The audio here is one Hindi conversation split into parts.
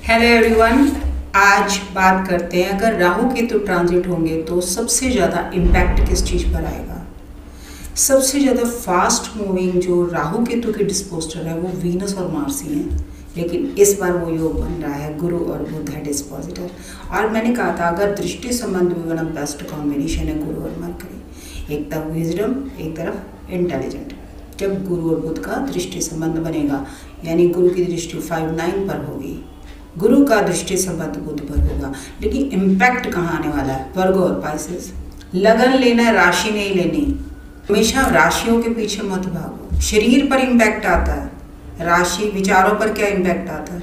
Hello everyone. आज बात करते हैं, अगर राहु केतु ट्रांजिट होंगे तो सबसे ज़्यादा इम्पैक्ट किस चीज़ पर आएगा। सबसे ज़्यादा फास्ट मूविंग जो राहु केतु के डिस्पोजिटर है वो वीनस और मार्स ही हैं, लेकिन इस बार वो योग बन रहा है गुरु और बुध है डिस्पोजिटर। और मैंने कहा था अगर दृष्टि संबंध में बना बेस्ट कॉम्बिनेशन है गुरु और मरकरी, एक तरफ विजडम एक तरफ इंटेलिजेंट। जब गुरु और बुध का दृष्टि संबंध बनेगा यानी गुरु की दृष्टि 5-9 पर होगी, गुरु का दृष्टि संबंध बुध पर होगा, लेकिन इम्पैक्ट कहाँ आने वाला है? वर्गो और पाइसेस। लगन लेना है, राशि नहीं लेनी। हमेशा राशियों के पीछे मत भागो। शरीर पर इम्पैक्ट आता है, राशि विचारों पर क्या इम्पैक्ट आता है?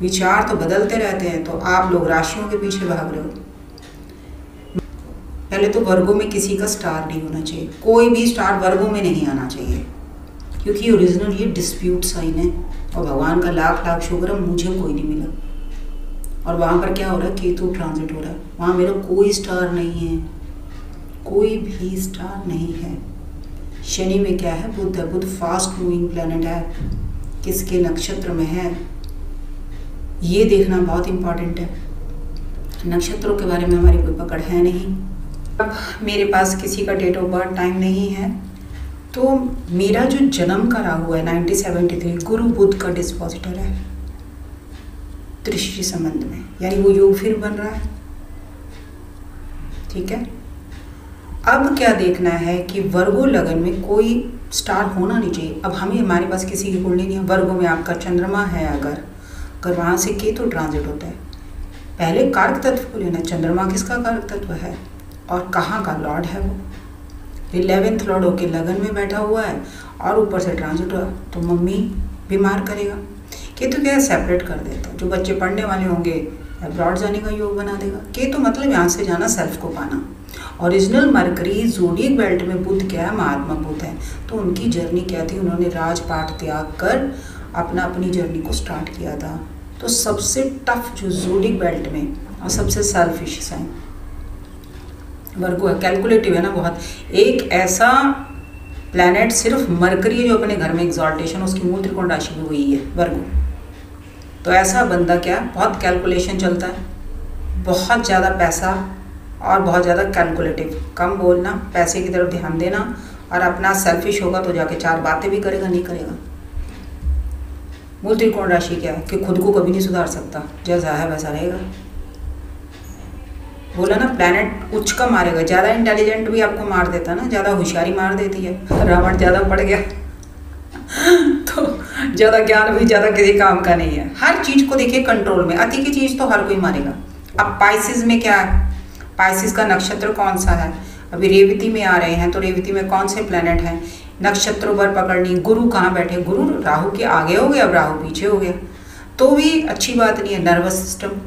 विचार तो बदलते रहते हैं, तो आप लोग राशियों के पीछे भाग रहे हो। पहले तो वर्गो में किसी का स्टार नहीं होना चाहिए, कोई भी स्टार वर्गो में नहीं आना चाहिए, क्योंकि ओरिजिनल ये डिस्प्यूट साइन है और भगवान का लाख लाख शुक्र है मुझे कोई नहीं मिला। और वहाँ पर क्या हो रहा है? केतु ट्रांजिट हो रहा है, वहाँ मेरा कोई स्टार नहीं है, कोई भी स्टार नहीं है। शनि में क्या है? बुध है। बुध फास्ट मूविंग प्लैनेट है, किसके नक्षत्र में है ये देखना बहुत इंपॉर्टेंट है। नक्षत्रों के बारे में हमारी कोई पकड़ है नहीं। अब मेरे पास किसी का डेट ऑफ बर्थ टाइम नहीं है, तो मेरा जो जन्म का राहु है 1973 गुरु बुध का डिस्पोजिटर है दृष्टि संबंध में, यानी वो योग फिर बन रहा है। ठीक है, अब क्या देखना है कि वर्गो लगन में कोई स्टार होना नहीं चाहिए। अब हमारे पास किसी की कुंडली नहीं है, वर्गो में आपका चंद्रमा है, अगर वहाँ से केतु ट्रांजिट होता है, पहले कारक तत्व को लेना। चंद्रमा किसका कारक तत्व है और कहाँ का लॉर्ड है? वो 11th लॉर्ड होके लगन में बैठा हुआ है और ऊपर से ट्रांजिट हुआ, तो मम्मी बीमार करेगा। केतु क्या है? सेपरेट कर देता है। जो बच्चे पढ़ने वाले होंगे अब्रॉड जाने का योग बना देगा। केतु मतलब यहाँ से जाना, सेल्फ को पाना। ओरिजिनल मरकरी ज़ोडिएक बेल्ट में बुध क्या है? महात्मा बुध है। तो उनकी जर्नी क्या थी? उन्होंने राजपाट त्याग कर अपनी जर्नी को स्टार्ट किया था। तो सबसे टफ जो ज़ोडिएक बेल्ट में और सबसे सेल्फिश साइन वर्गो है। कैलकुलेटिव है ना बहुत। एक ऐसा प्लैनेट सिर्फ मरकरी है जो अपने घर में एग्जॉल्टेशन, उसकी मूल त्रिकोण राशि में हुई है वर्गो। तो ऐसा बंदा क्या, बहुत कैलकुलेशन चलता है, बहुत ज़्यादा पैसा और बहुत ज़्यादा कैलकुलेटिव। कम बोलना, पैसे की तरफ ध्यान देना, और अपना सेल्फिश होगा तो जाके 4 बातें भी करेगा, नहीं करेगा। मूल त्रिकोण राशि क्या है कि खुद को कभी नहीं सुधार सकता, जैसा है वैसा रहेगा। बोला ना, प्लैनेट उच्च का मारेगा। ज़्यादा इंटेलिजेंट भी आपको मार देता है ना, ज़्यादा होशियारी मार देती है। रावण ज़्यादा पड़ गया तो ज़्यादा ज्ञान भी ज़्यादा किसी काम का नहीं है। हर चीज़ को देखिए कंट्रोल में, अति की चीज़ तो हर कोई मारेगा। अब पाइसिस में क्या है? पाइसिस का नक्षत्र कौन सा है? अभी रेवती में आ रहे हैं, तो रेवती में कौन से प्लैनेट हैं? नक्षत्रों पर पकड़नी। गुरु कहाँ बैठे? गुरु राहु के आगे हो गया, अब राहु पीछे हो गया, तो भी अच्छी बात नहीं है। नर्वस सिस्टम,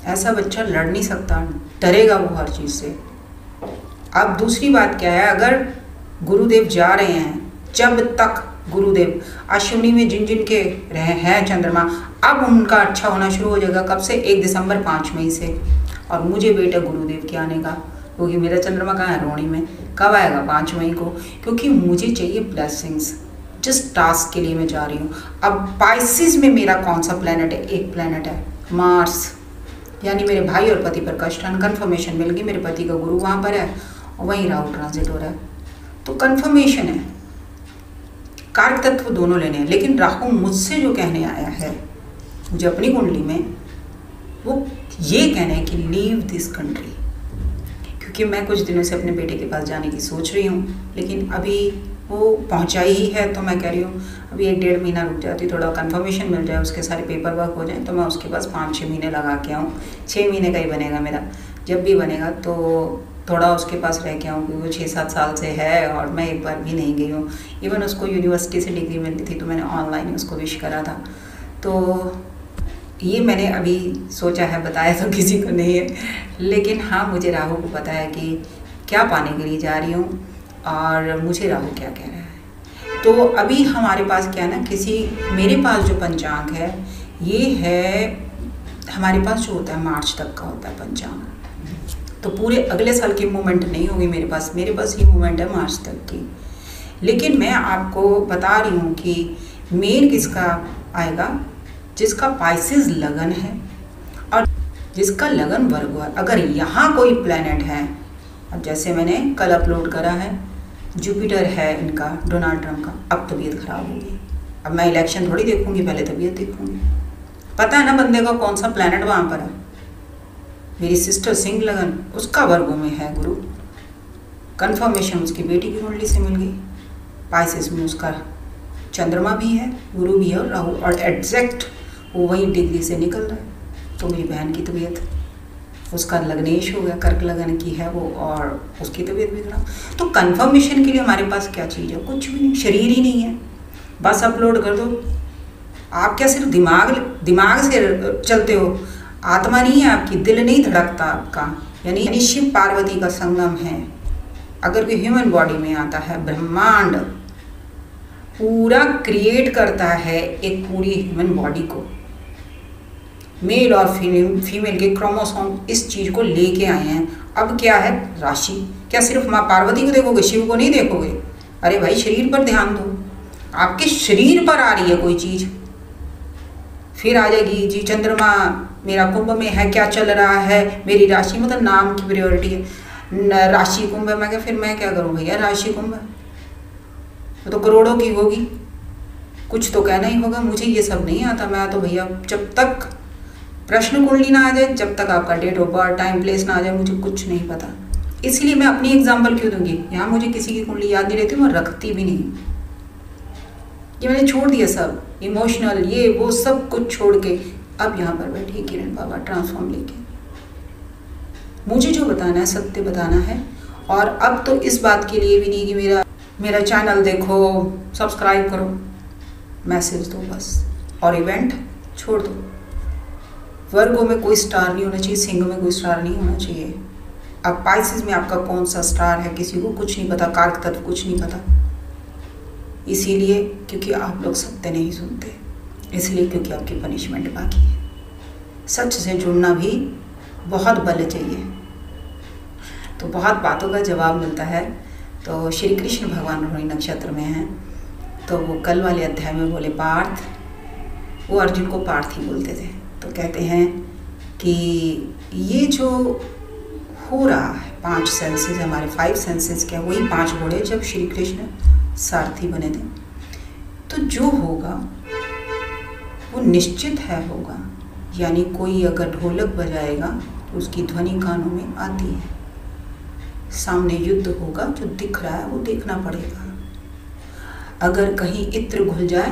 ऐसा बच्चा लड़ नहीं सकता, डरेगा वो हर चीज़ से। अब दूसरी बात क्या है, अगर गुरुदेव जा रहे हैं, जब तक गुरुदेव अश्विनी में जिन जिन के रहे हैं चंद्रमा, अब उनका अच्छा होना शुरू हो जाएगा। कब से? 1 दिसंबर 5 मई से। और मुझे वेट है गुरुदेव के आने का, क्योंकि मेरा चंद्रमा कहाँ है? रोहिणी में। कब आएगा? 5 मई को, क्योंकि मुझे चाहिए ब्लेसिंग्स। जिस टास्क के लिए मैं जा रही हूँ। अब पाइसिस में मेरा कौन सा प्लैनेट है? एक प्लैनेट है मार्स, यानी मेरे भाई और पति पर कष्ट। कन्फर्मेशन मिल गई, मेरे पति का गुरु वहाँ पर है और वहीं राहु ट्रांजिट हो रहा है, तो कन्फर्मेशन है। कारक तत्व दोनों लेने हैं, लेकिन राहु मुझसे जो कहने आया है मुझे अपनी कुंडली में, वो ये कहना है कि लीव दिस कंट्री। क्योंकि मैं कुछ दिनों से अपने बेटे के पास जाने की सोच रही हूँ, लेकिन अभी वो पहुँचा ही है, तो मैं कह रही हूँ अभी 1-1.5 महीना रुक जाती, थोड़ा कंफर्मेशन मिल जाए, उसके सारे पेपर वर्क हो जाए, तो मैं उसके पास 5-6 महीने लगा के आऊँ। 6 महीने का ही बनेगा मेरा, जब भी बनेगा तो थोड़ा उसके पास रह के आऊँ, क्योंकि वो 6-7 साल से है और मैं एक बार भी नहीं गई हूँ। इवन उसको यूनिवर्सिटी से डिग्री मिली थी, तो मैंने ऑनलाइन ही उसको विश करा था। तो ये मैंने अभी सोचा है, बताया तो किसी को नहीं है, लेकिन हाँ मुझे राहु को पता है कि क्या पाने के लिए जा रही हूँ और मुझे राहु क्या कह रहा है। तो अभी हमारे पास क्या है ना, मेरे पास जो पंचांग है ये है, हमारे पास जो होता है मार्च तक का होता है पंचांग, तो पूरे अगले साल की मूवमेंट नहीं होगी मेरे पास ये मूवमेंट है मार्च तक की। लेकिन मैं आपको बता रही हूँ कि मेन किसका आएगा, जिसका पाइसेस लगन है और जिसका लगन वर्ग है, अगर यहाँ कोई प्लैनेट है, अब जैसे मैंने कल अपलोड करा है, जुपिटर है इनका, डोनाल्ड ट्रंप का, अब तबीयत खराब होगी। अब मैं इलेक्शन थोड़ी देखूंगी, पहले तबीयत देखूंगी। पता है ना बंदे का कौन सा प्लैनेट वहाँ पर है। मेरी सिस्टर सिंह लगन, उसका वर्गों में है गुरु, कंफर्मेशन उसकी बेटी की कुंडली से मिल गई। पाइसेस में उसका चंद्रमा भी है, गुरु भी है और राहु, और एग्जैक्ट वो वही डिग्री से निकल रहा है। तो मेरी बहन की तबीयत, उसका लग्नेश हो गया, कर्क लगन की है वो, और उसकी तबीयत भी खराब। तो कंफर्मेशन के लिए हमारे पास क्या चीज़ है? कुछ भी नहीं, शरीर ही नहीं है, बस अपलोड कर दो। आप क्या सिर्फ दिमाग से चलते हो? आत्मा नहीं है आपकी, दिल नहीं धड़कता आपका। यानी शिव पार्वती का संगम है। अगर कोई ह्यूमन बॉडी में आता है, ब्रह्मांड पूरा क्रिएट करता है एक पूरी ह्यूमन बॉडी को, मेल और फीमेल के क्रोमोसोम इस चीज़ को लेके आए हैं। अब क्या है? राशि। क्या सिर्फ माँ पार्वती को देखोगे, शिव को नहीं देखोगे? अरे भाई शरीर पर ध्यान दो। आपके शरीर पर आ रही है कोई चीज़, फिर आ जाएगी जी चंद्रमा मेरा कुंभ में है, क्या चल रहा है, मेरी राशि, मतलब नाम की प्रायोरिटी है, राशि कुंभ है। मैं क्या, फिर मैं क्या करूँ भैया? राशि कुंभ है तो करोड़ों की होगी, कुछ तो कहना ही होगा। मुझे ये सब नहीं आता। मैं तो भैया जब तक प्रश्न कुंडली ना आ जाए, जब तक आपका date of birth, time, place ना आ जाए, मुझे कुछ नहीं पता। इसलिए मैं अपनी एग्जाम्पल क्यों दूंगी? यहाँ मुझे किसी की कुंडली याद नहीं रहती, मैं रखती भी नहीं। ये मैंने छोड़ दिया सब, इमोशनल ये वो सब कुछ छोड़ के अब यहाँ पर बैठी किरण बाबा ट्रांसफॉर्म लेके। मुझे जो बताना है सत्य बताना है। और अब तो इस बात के लिए भी नहीं कि मेरा चैनल देखो, सब्सक्राइब करो, मैसेज दो बस, और इवेंट छोड़ दो। वर्गों में कोई स्टार नहीं होना चाहिए, सिंह में कोई स्टार नहीं होना चाहिए। अब पाइसेस में आपका कौन सा स्टार है किसी को कुछ नहीं पता, कारक तत्व कुछ नहीं पता। इसीलिए क्योंकि आप लोग सत्य नहीं सुनते, इसलिए क्योंकि आपकी पनिशमेंट बाकी है। सच से जुड़ना भी बहुत बल चाहिए, तो बहुत बातों का जवाब मिलता है। तो श्री कृष्ण भगवान रोहिणी नक्षत्र में हैं, तो वो कल वाले अध्याय में बोले पार्थ, वो अर्जुन को पार्थ ही बोलते थे। तो कहते हैं कि ये जो हो रहा है, 5 सेंसेस हमारे, 5 सेंसेस क्या, वही 5 घोड़े जब श्री कृष्ण सारथी बने थे। तो जो होगा वो निश्चित है होगा। यानी कोई अगर ढोलक बजाएगा तो उसकी ध्वनि कानों में आती है। सामने युद्ध होगा, जो दिख रहा है वो देखना पड़ेगा। अगर कहीं इत्र घुल जाए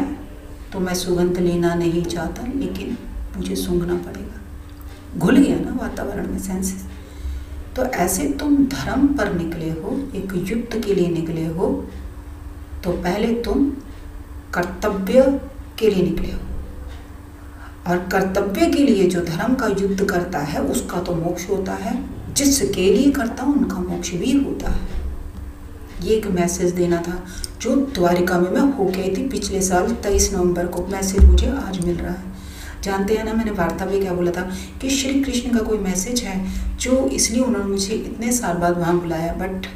तो मैं सुगंध लेना नहीं चाहता, लेकिन मुझे सूंघना पड़ेगा। घुल गया ना वातावरण में सेंसेस। तो ऐसे तुम धर्म पर निकले हो, एक युद्ध के लिए निकले हो, तो पहले तुम कर्तव्य के लिए निकले हो, और कर्तव्य के लिए जो धर्म का युद्ध करता है उसका तो मोक्ष होता है, जिसके लिए करता हूँ उनका मोक्ष भी होता है। ये एक मैसेज देना था जो द्वारिका में मैं होके आई थी पिछले साल 23 नवंबर को। मैसेज मुझे आज मिल रहा है। जानते हैं ना, मैंने वार्ता में क्या बोला था कि श्री कृष्ण का कोई मैसेज है, जो इसलिए उन्होंने मुझे इतने साल बाद वहाँ बुलाया। बट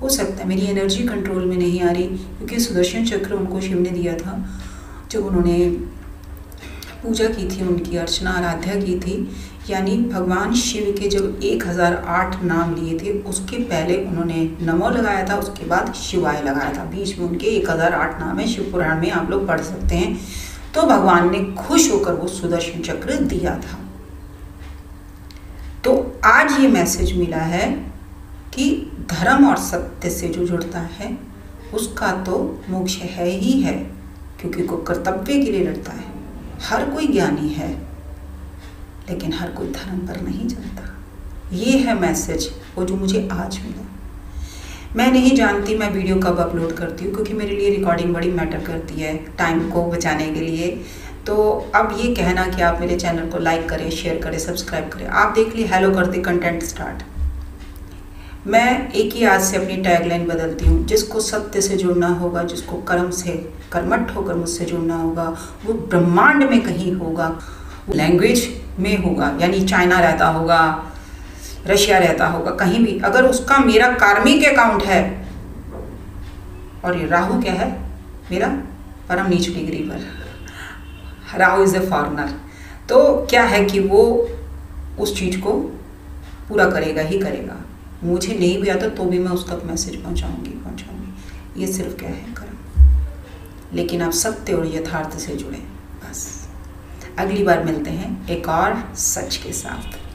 हो सकता है मेरी एनर्जी कंट्रोल में नहीं आ रही, क्योंकि सुदर्शन चक्र उनको शिव ने दिया था जब उन्होंने पूजा की थी, उनकी अर्चना आराध्या की थी। यानी भगवान शिव के जब 1008 नाम लिए थे, उसके पहले उन्होंने नमो लगाया था, उसके बाद शिवाय लगाया था। बीच में उनके 1008 नाम है, शिव पुराण में आप लोग पढ़ सकते हैं। तो भगवान ने खुश होकर वो सुदर्शन चक्र दिया था। तो आज ये मैसेज मिला है कि धर्म और सत्य से जो जुड़ता है उसका तो मोक्ष है ही है, क्योंकि वो कर्तव्य के लिए लड़ता है। हर कोई ज्ञानी है, लेकिन हर कोई धर्म पर नहीं चलता। ये है मैसेज वो जो मुझे आज मिला। मैं नहीं जानती मैं वीडियो कब अपलोड करती हूँ, क्योंकि मेरे लिए रिकॉर्डिंग बड़ी मैटर करती है टाइम को बचाने के लिए। तो अब ये कहना कि आप मेरे चैनल को लाइक करें, शेयर करें, सब्सक्राइब करें। आप देख लिए हेलो करते कंटेंट स्टार्ट। मैं एक ही आज से अपनी टैगलाइन बदलती हूँ, जिसको सत्य से जुड़ना होगा, जिसको कर्म से कर्मठ होकर मुझसे जुड़ना होगा, वो ब्रह्मांड में कहीं होगा, लैंग्वेज में होगा। यानी चाइना रहता होगा, रशिया रहता होगा, कहीं भी अगर उसका मेरा कार्मिक अकाउंट है, और ये राहु क्या है मेरा परम नीच डिग्री पर, राहु इज़ ए फार्मर। तो क्या है कि वो उस चीज़ को पूरा करेगा ही करेगा। मुझे नहीं भी आता तो भी मैं उस तक मैसेज पहुंचाऊंगी। ये सिर्फ क्या है कर्म। लेकिन आप सत्य और यथार्थ से जुड़े बस। अगली बार मिलते हैं एक और सच के साथ।